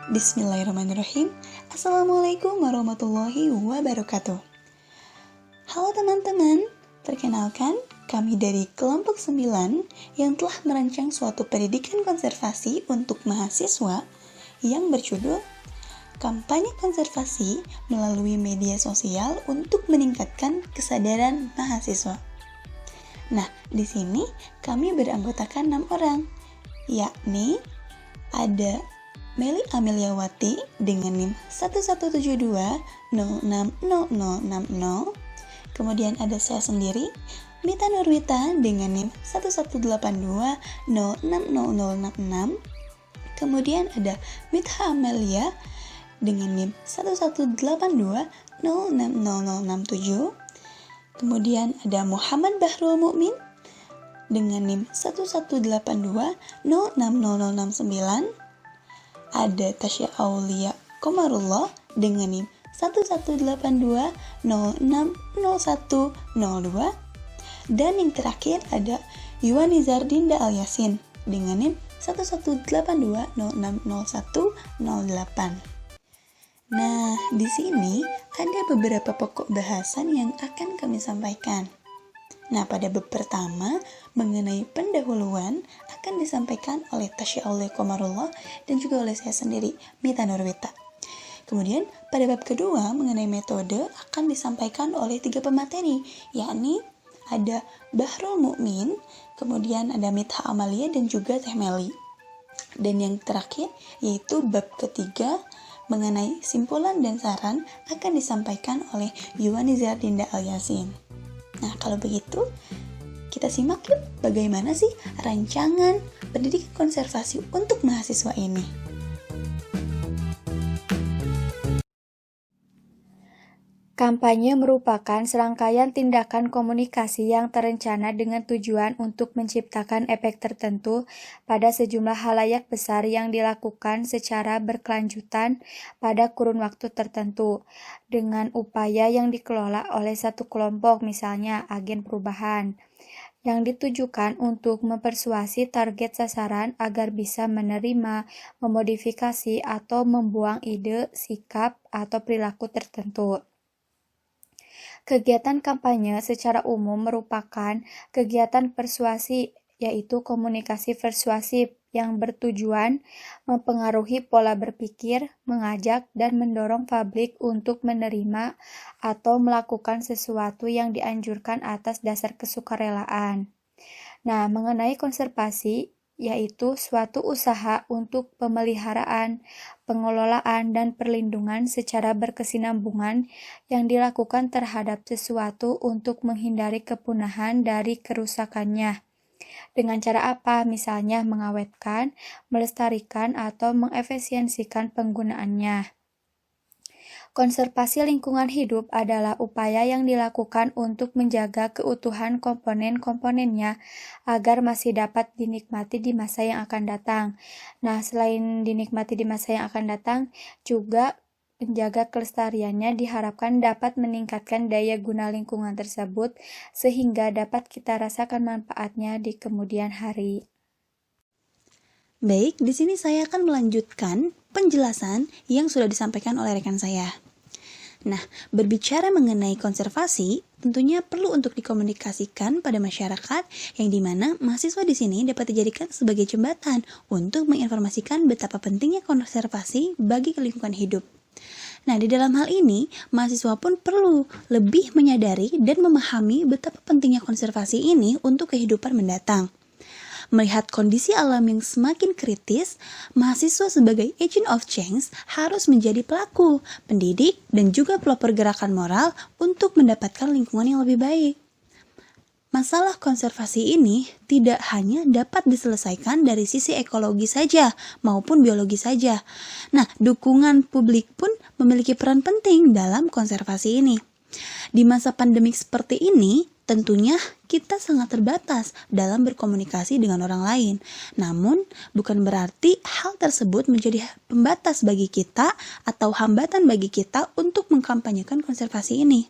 Bismillahirrahmanirrahim. Assalamualaikum warahmatullahi wabarakatuh. Halo teman-teman, perkenalkan kami dari kelompok 9 yang telah merancang suatu pendidikan konservasi untuk mahasiswa yang berjudul Kampanye Konservasi melalui Media Sosial untuk Meningkatkan Kesadaran Mahasiswa. Nah, di sini kami beranggotakan 6 orang, yakni ada Meli Ameliawati dengan NIM 1172060060. Kemudian ada saya sendiri, Mita Nurwita dengan NIM 1182060066. Kemudian ada Mitha Amelia dengan NIM 1182060067. Kemudian ada Muhammad Bahrul Mukmin dengan NIM 1182060069. Ada Tasya Aulia Komarullah dengan NIM 1182060102. Dan yang terakhir ada Yuwani Zardinda Al-Yasin dengan NIM 1182060108. Nah, di sini ada beberapa pokok bahasan yang akan kami sampaikan. Nah, pada bab pertama mengenai pendahuluan akan disampaikan oleh Tasya Aulia Komarullah dan juga oleh saya sendiri, Mita Nurwita. Kemudian pada bab kedua mengenai metode akan disampaikan oleh 3 pemateri, yakni ada Bahrul Mukmin, kemudian ada Mitha Amalia dan juga Teh Meli. Dan yang terakhir yaitu bab ketiga mengenai simpulan dan saran akan disampaikan oleh Yuwani Zardinda Al-Yasin. Nah, kalau begitu, kita simak yuk bagaimana sih rancangan pendidikan konservasi untuk mahasiswa ini. Kampanye merupakan serangkaian tindakan komunikasi yang terencana dengan tujuan untuk menciptakan efek tertentu pada sejumlah halayak besar yang dilakukan secara berkelanjutan pada kurun waktu tertentu, dengan upaya yang dikelola oleh satu kelompok, misalnya agen perubahan, yang ditujukan untuk mempersuasi target sasaran agar bisa menerima, memodifikasi, atau membuang ide, sikap, atau perilaku tertentu. Kegiatan kampanye secara umum merupakan kegiatan persuasi, yaitu komunikasi persuasif yang bertujuan mempengaruhi pola berpikir, mengajak, dan mendorong publik untuk menerima atau melakukan sesuatu yang dianjurkan atas dasar kesukarelaan. Nah, mengenai konservasi, yaitu suatu usaha untuk pemeliharaan, pengelolaan, dan perlindungan secara berkesinambungan yang dilakukan terhadap sesuatu untuk menghindari kepunahan dari kerusakannya. Dengan cara apa? Misalnya mengawetkan, melestarikan, atau mengefisiensikan penggunaannya. Konservasi lingkungan hidup adalah upaya yang dilakukan untuk menjaga keutuhan komponen-komponennya agar masih dapat dinikmati di masa yang akan datang. Nah, selain dinikmati di masa yang akan datang, juga menjaga kelestariannya diharapkan dapat meningkatkan daya guna lingkungan tersebut sehingga dapat kita rasakan manfaatnya di kemudian hari. Baik, di sini saya akan melanjutkan penjelasan yang sudah disampaikan oleh rekan saya. Nah, berbicara mengenai konservasi, tentunya perlu untuk dikomunikasikan pada masyarakat yang dimana mahasiswa di sini dapat dijadikan sebagai jembatan untuk menginformasikan betapa pentingnya konservasi bagi lingkungan hidup. Nah, di dalam hal ini, mahasiswa pun perlu lebih menyadari dan memahami betapa pentingnya konservasi ini untuk kehidupan mendatang. Melihat kondisi alam yang semakin kritis, mahasiswa sebagai agent of change harus menjadi pelaku, pendidik, dan juga pelopor gerakan moral untuk mendapatkan lingkungan yang lebih baik. Masalah konservasi ini tidak hanya dapat diselesaikan dari sisi ekologi saja maupun biologi saja. Nah, dukungan publik pun memiliki peran penting dalam konservasi ini. Di masa pandemik seperti ini, tentunya kita sangat terbatas dalam berkomunikasi dengan orang lain. Namun, bukan berarti hal tersebut menjadi pembatas bagi kita atau hambatan bagi kita untuk mengkampanyekan konservasi ini.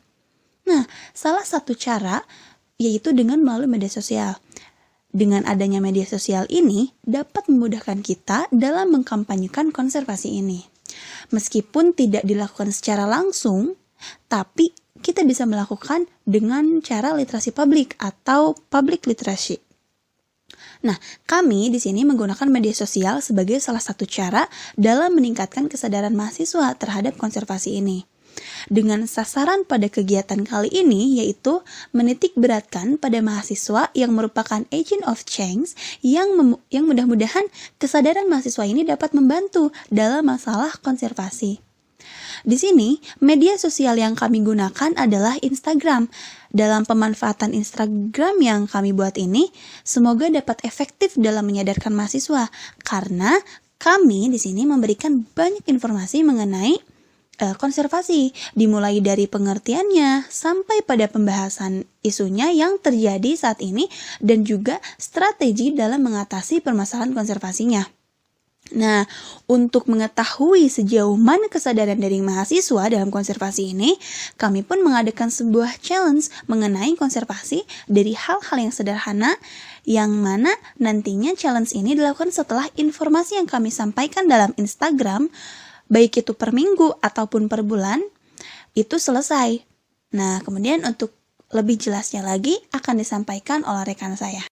Nah, salah satu cara yaitu dengan melalui media sosial. Dengan adanya media sosial ini dapat memudahkan kita dalam mengkampanyekan konservasi ini. Meskipun tidak dilakukan secara langsung, tapi kita bisa melakukan dengan cara literasi publik atau public literacy. Nah, kami di sini menggunakan media sosial sebagai salah satu cara dalam meningkatkan kesadaran mahasiswa terhadap konservasi ini. Dengan sasaran pada kegiatan kali ini yaitu menitik beratkan pada mahasiswa yang merupakan agent of change yang mudah-mudahan kesadaran mahasiswa ini dapat membantu dalam masalah konservasi. Di sini, media sosial yang kami gunakan adalah Instagram. Dalam pemanfaatan Instagram yang kami buat ini, semoga dapat efektif dalam menyadarkan mahasiswa karena kami di sini memberikan banyak informasi mengenai konservasi, dimulai dari pengertiannya sampai pada pembahasan isunya yang terjadi saat ini dan juga strategi dalam mengatasi permasalahan konservasinya. Nah, untuk mengetahui sejauh mana kesadaran dari mahasiswa dalam konservasi ini, kami pun mengadakan sebuah challenge mengenai konservasi dari hal-hal yang sederhana, yang mana nantinya challenge ini dilakukan setelah informasi yang kami sampaikan dalam Instagram, baik itu per minggu ataupun per bulan, itu selesai. Nah, kemudian untuk lebih jelasnya lagi akan disampaikan oleh rekan saya.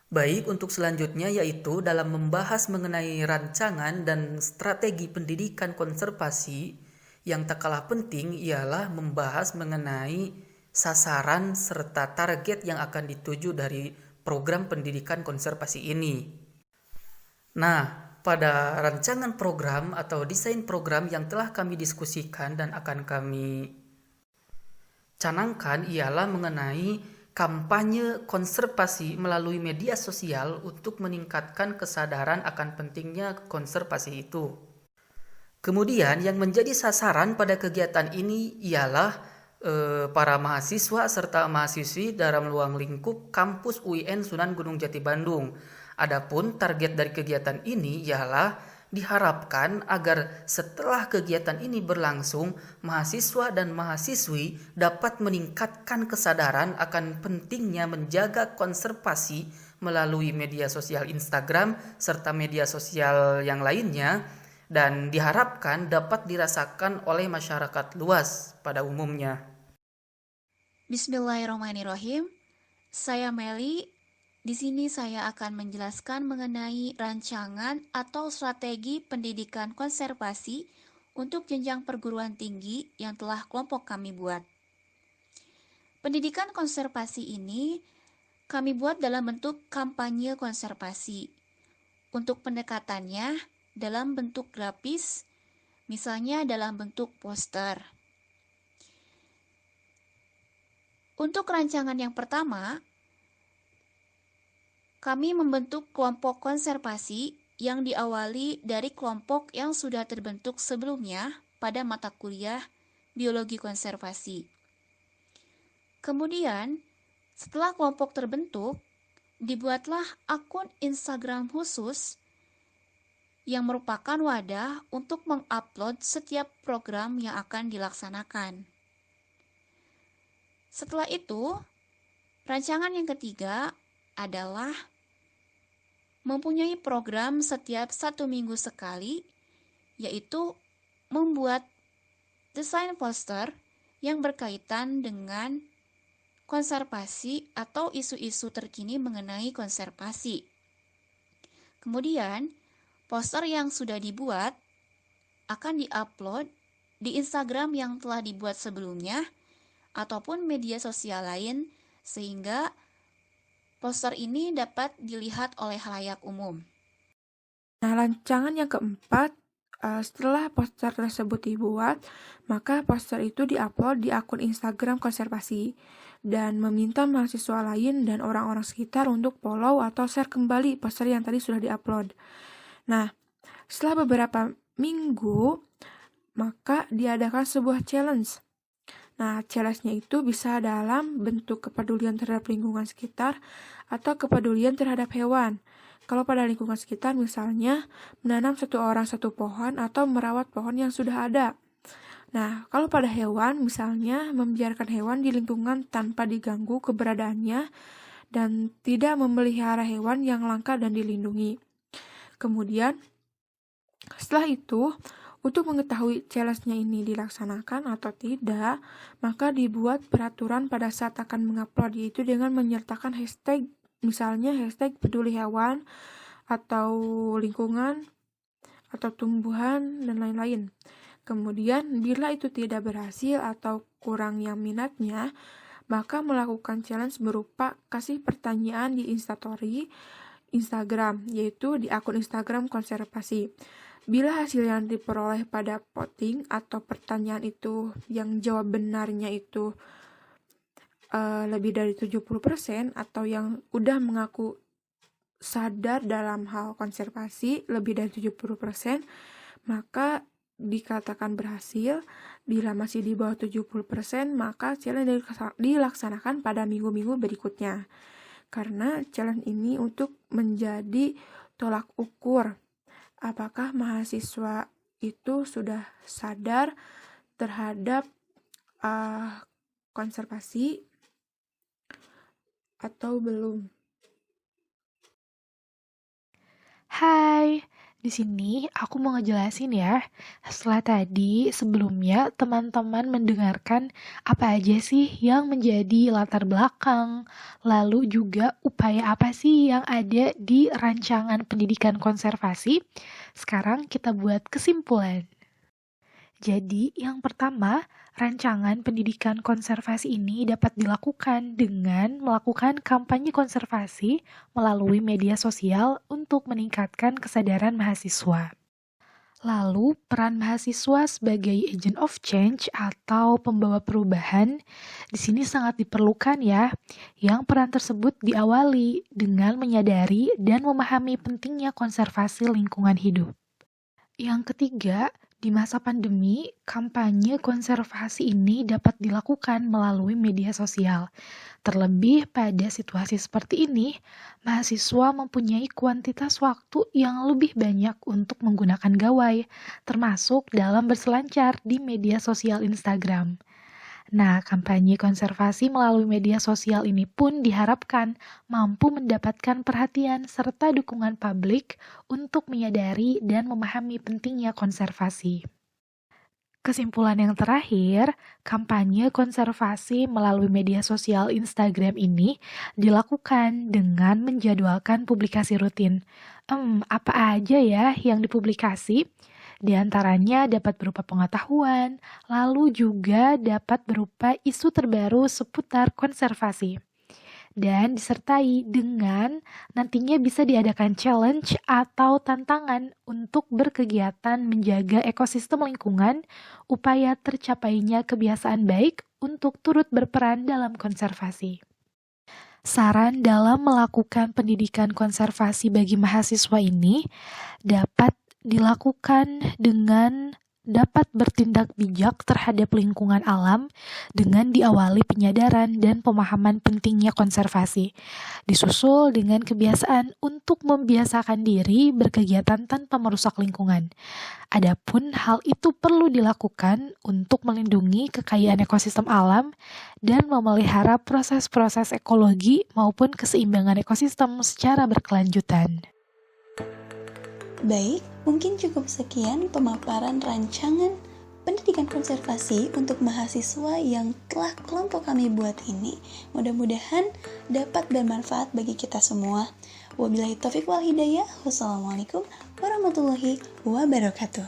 Baik, untuk selanjutnya yaitu dalam membahas mengenai rancangan dan strategi pendidikan konservasi, yang tak kalah penting ialah membahas mengenai sasaran serta target yang akan dituju dari program pendidikan konservasi ini. Nah, pada rancangan program atau desain program yang telah kami diskusikan dan akan kami canangkan ialah mengenai kampanye konservasi melalui media sosial untuk meningkatkan kesadaran akan pentingnya konservasi itu. Kemudian yang menjadi sasaran pada kegiatan ini ialah para mahasiswa serta mahasiswi dalam ruang lingkup kampus UIN Sunan Gunung Jati Bandung. Adapun target dari kegiatan ini ialah diharapkan agar setelah kegiatan ini berlangsung, mahasiswa dan mahasiswi dapat meningkatkan kesadaran akan pentingnya menjaga konservasi melalui media sosial Instagram serta media sosial yang lainnya, dan diharapkan dapat dirasakan oleh masyarakat luas pada umumnya. Bismillahirrahmanirrahim. Saya Meli. Di sini saya akan menjelaskan mengenai rancangan atau strategi pendidikan konservasi untuk jenjang perguruan tinggi yang telah kelompok kami buat. Pendidikan konservasi ini kami buat dalam bentuk kampanye konservasi. Untuk pendekatannya dalam bentuk grafis, misalnya dalam bentuk poster. Untuk rancangan yang pertama, kami membentuk kelompok konservasi yang diawali dari kelompok yang sudah terbentuk sebelumnya pada mata kuliah biologi konservasi. Kemudian, setelah kelompok terbentuk, dibuatlah akun Instagram khusus yang merupakan wadah untuk mengupload setiap program yang akan dilaksanakan. Setelah itu, rancangan yang ketiga adalah mempunyai program setiap 1 minggu sekali, yaitu membuat desain poster yang berkaitan dengan konservasi atau isu-isu terkini mengenai konservasi. Kemudian, poster yang sudah dibuat akan diupload di Instagram yang telah dibuat sebelumnya ataupun media sosial lain sehingga poster ini dapat dilihat oleh khalayak umum. Nah, rancangan yang keempat, setelah poster tersebut dibuat, maka poster itu diupload di akun Instagram konservasi dan meminta mahasiswa lain dan orang-orang sekitar untuk follow atau share kembali poster yang tadi sudah diupload. Nah, setelah beberapa minggu, maka diadakan sebuah challenge. Nah, challenge-nya itu bisa dalam bentuk kepedulian terhadap lingkungan sekitar atau kepedulian terhadap hewan. Kalau pada lingkungan sekitar misalnya menanam 1 orang 1 pohon atau merawat pohon yang sudah ada. Nah, kalau pada hewan, misalnya membiarkan hewan di lingkungan tanpa diganggu keberadaannya dan tidak memelihara hewan yang langka dan dilindungi. Kemudian, setelah itu, untuk mengetahui challenge-nya ini dilaksanakan atau tidak, maka dibuat peraturan pada saat akan mengupload, yaitu dengan menyertakan hashtag, misalnya hashtag peduli hewan, atau lingkungan, atau tumbuhan, dan lain-lain. Kemudian, bila itu tidak berhasil atau kurang yang minatnya, maka melakukan challenge berupa kasih pertanyaan di Instastory Instagram, yaitu di akun Instagram konservasi. Bila hasil yang diperoleh pada voting atau pertanyaan itu yang jawab benarnya itu lebih dari 70% atau yang udah mengaku sadar dalam hal konservasi lebih dari 70%, maka dikatakan berhasil. Bila masih di bawah 70%, maka challenge dilaksanakan pada minggu-minggu berikutnya. Karena challenge ini untuk menjadi tolak ukur apakah mahasiswa itu sudah sadar terhadap konservasi atau belum. Hai, di sini aku mau ngejelasin ya. Setelah tadi, sebelumnya teman-teman mendengarkan apa aja sih yang menjadi latar belakang, lalu juga upaya apa sih yang ada di rancangan pendidikan konservasi. Sekarang kita buat kesimpulan. Jadi, yang pertama, rancangan pendidikan konservasi ini dapat dilakukan dengan melakukan kampanye konservasi melalui media sosial untuk meningkatkan kesadaran mahasiswa. Lalu, peran mahasiswa sebagai agent of change atau pembawa perubahan di sini sangat diperlukan ya, yang peran tersebut diawali dengan menyadari dan memahami pentingnya konservasi lingkungan hidup. Yang ketiga, di masa pandemi, kampanye konservasi ini dapat dilakukan melalui media sosial. Terlebih pada situasi seperti ini, mahasiswa mempunyai kuantitas waktu yang lebih banyak untuk menggunakan gawai, termasuk dalam berselancar di media sosial Instagram. Nah, kampanye konservasi melalui media sosial ini pun diharapkan mampu mendapatkan perhatian serta dukungan publik untuk menyadari dan memahami pentingnya konservasi. Kesimpulan yang terakhir, kampanye konservasi melalui media sosial Instagram ini dilakukan dengan menjadwalkan publikasi rutin. Apa aja ya yang dipublikasi? Di antaranya dapat berupa pengetahuan, lalu juga dapat berupa isu terbaru seputar konservasi. Dan disertai dengan nantinya bisa diadakan challenge atau tantangan untuk berkegiatan menjaga ekosistem lingkungan, upaya tercapainya kebiasaan baik untuk turut berperan dalam konservasi. Saran dalam melakukan pendidikan konservasi bagi mahasiswa ini dapat dilakukan dengan dapat bertindak bijak terhadap lingkungan alam dengan diawali penyadaran dan pemahaman pentingnya konservasi, disusul dengan kebiasaan untuk membiasakan diri berkegiatan tanpa merusak lingkungan. Adapun hal itu perlu dilakukan untuk melindungi kekayaan ekosistem alam dan memelihara proses-proses ekologi maupun keseimbangan ekosistem secara berkelanjutan. Baik, mungkin cukup sekian pemaparan rancangan pendidikan konservasi untuk mahasiswa yang telah kelompok kami buat ini. Mudah-mudahan dapat bermanfaat bagi kita semua. Wabillahi taufiq wal hidayah. Wassalamualaikum warahmatullahi wabarakatuh.